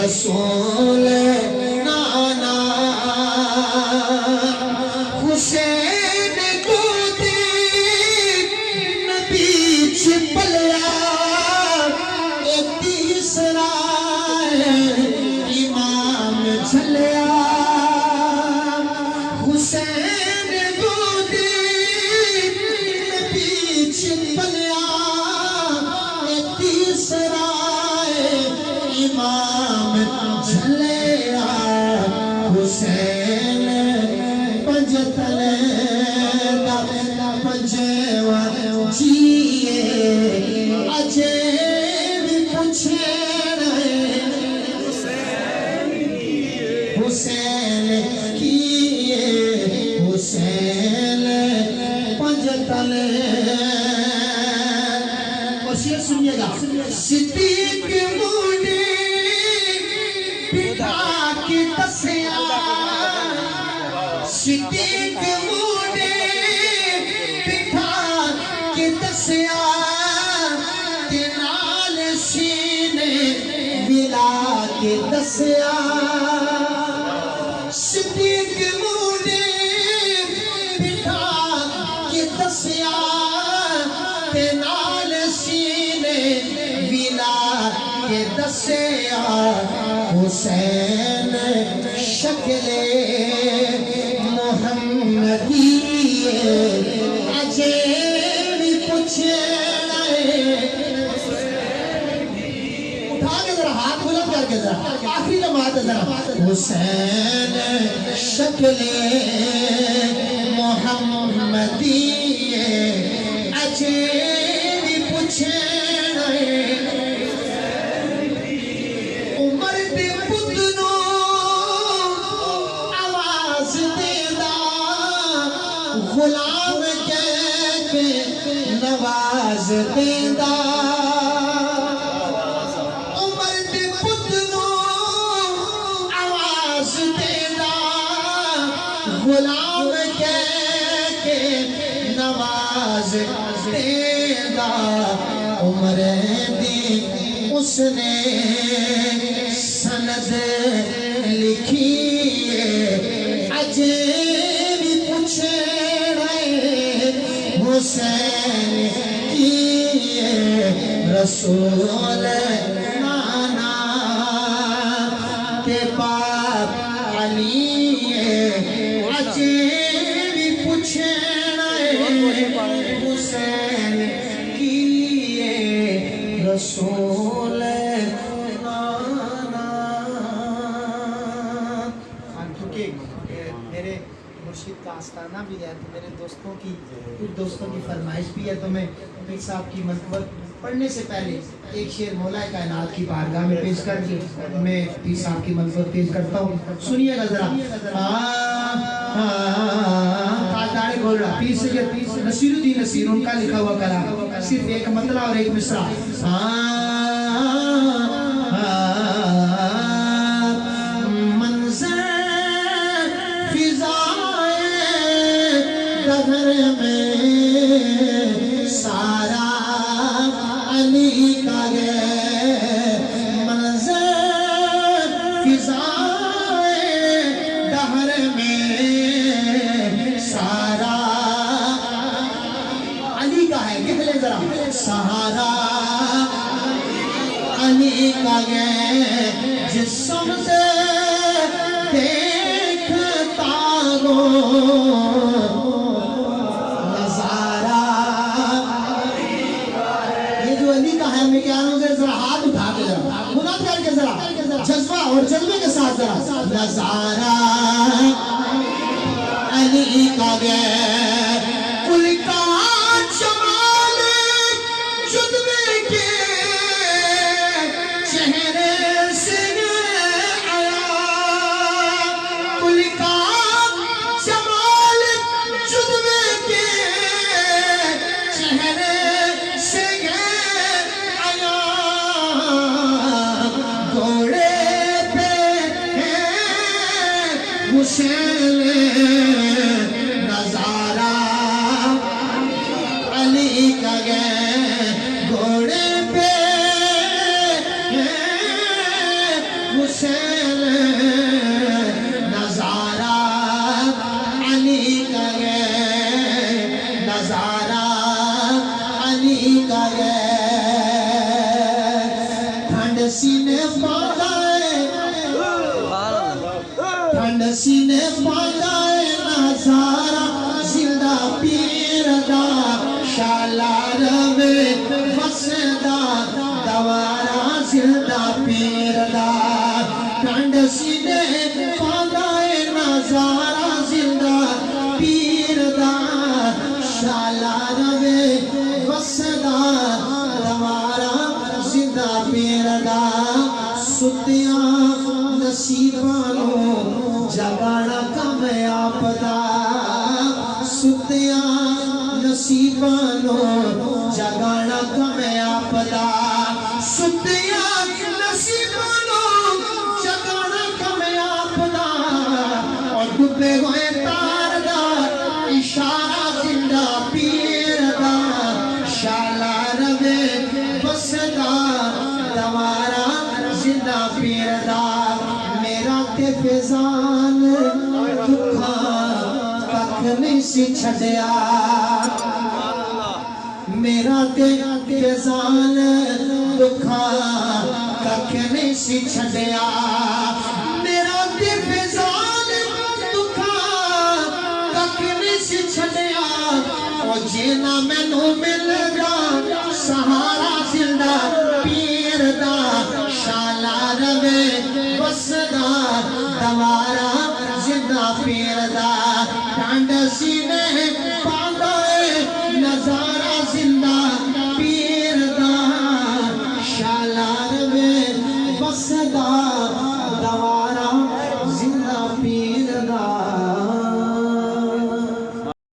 رسول نانا حسین کو دیکھ نبی چھپلیا ایک تیسرا امام جھلیا حسین کو دیکھ نبی چھپلیا ایک تیسرا امام جھلیا حسین پنجتلے دا پنجیوہ جیئے اجے بھی پوچھے رہے حسین کیے حسین پنجتلے اور شیر سنیے گا صدیق موڑے بٹھا کے دسیا صدیق موڑے بٹھا کے دسیا نال سینے ملا کے دسیا صدیق موڑے بٹھا کے دسیا نال سینے ملا کے دسیا حسین شکل محمدی اجے بھی پوچھے اٹھا کے ذرا ہاتھ بلند کر کے ذرا آخری جماعت ذرا حسین شکل محمدی اجے بھی پوچھے عمر دے پتنو آواز دیدا غلام کہہ کے نواز دیدا عمر دے پتنو آواز دیدا غلام کہہ کے نواز دیدا عمر دی اس نے سند لکھی اجے بھی پوچھے رہے حسین کیے رسول نانا کے باپ علی اجے بھی پوچھے رہے حسین کیے رسول میرے مرشد کا آستانہ بھی ہے تو میرے دوستوں کی کچھ دوستوں کی فرمائش بھی ہے تو میں پیر صاحب کی منقبت پڑھنے سے پہلے ایک شعر مولا کائنات کی بارگاہ میں پیش کر کے میں پیر صاحب کی منقبت پیش کرتا ہوں سنیے گا ذرا داڑھی کھول رہا پیر سید نصیر الدین نصیر ان کا لکھا ہوا کلام صرف ایک مطلع اور ایک مصرع گھر میں سارا علی کا ہے منظر فضائے دہر میں سارا علی کا ہے کہہ لے ذرا سہارا علی کا ہے جس سمت دیکھتا ہو ہاتھ اٹھا کے ذرا بلند کر کے ذرا جذبہ اور جذبے کے ساتھ ذرا نظارہ علی کا گئے کل کا جمال جذبے کے چہرے سے آیا کل کا جمال جذبے کے چہرے سے حسین نظارہ علی کا گئے گھوڑے پہ ٹھنڈ سینے پاتا ہے ٹھنڈ سینے پاتا ہے نظارہ زندہ پیر دا شالا روے وسدا دوارا زندہ پیر دا ٹھنڈ سینے پاتا ہے نظارہ زندہ پیر دا شالا روے وسدا دوارا زندہ پیر دا ستیاں نصیبانو جگانا کامیاب دا ستیاں نصیبانو جگانا کامیاب دا ستیاں نصیبانو جگانا کامیاب دا اور ڈبے ہوئے تار دا اشارہ زندہ پیر دا شالا روے بسدا دوارا زندہ پیر دا میرا تے فیضان دکھا کک نہیں سی چھڑیا میرا تے فیضان دکھا کک نہیں سی چھڑیا میرا تے فیضان دکھا کک نہیں سی چھڑیا او جینا میں نو مل گا سہارا زندہ پیر دا شالا روے وسدا دوارا زندہ پیر دا ٹھنڈ سینے پاندا ہے نظارہ زندہ پیر دا شالا روے وسدا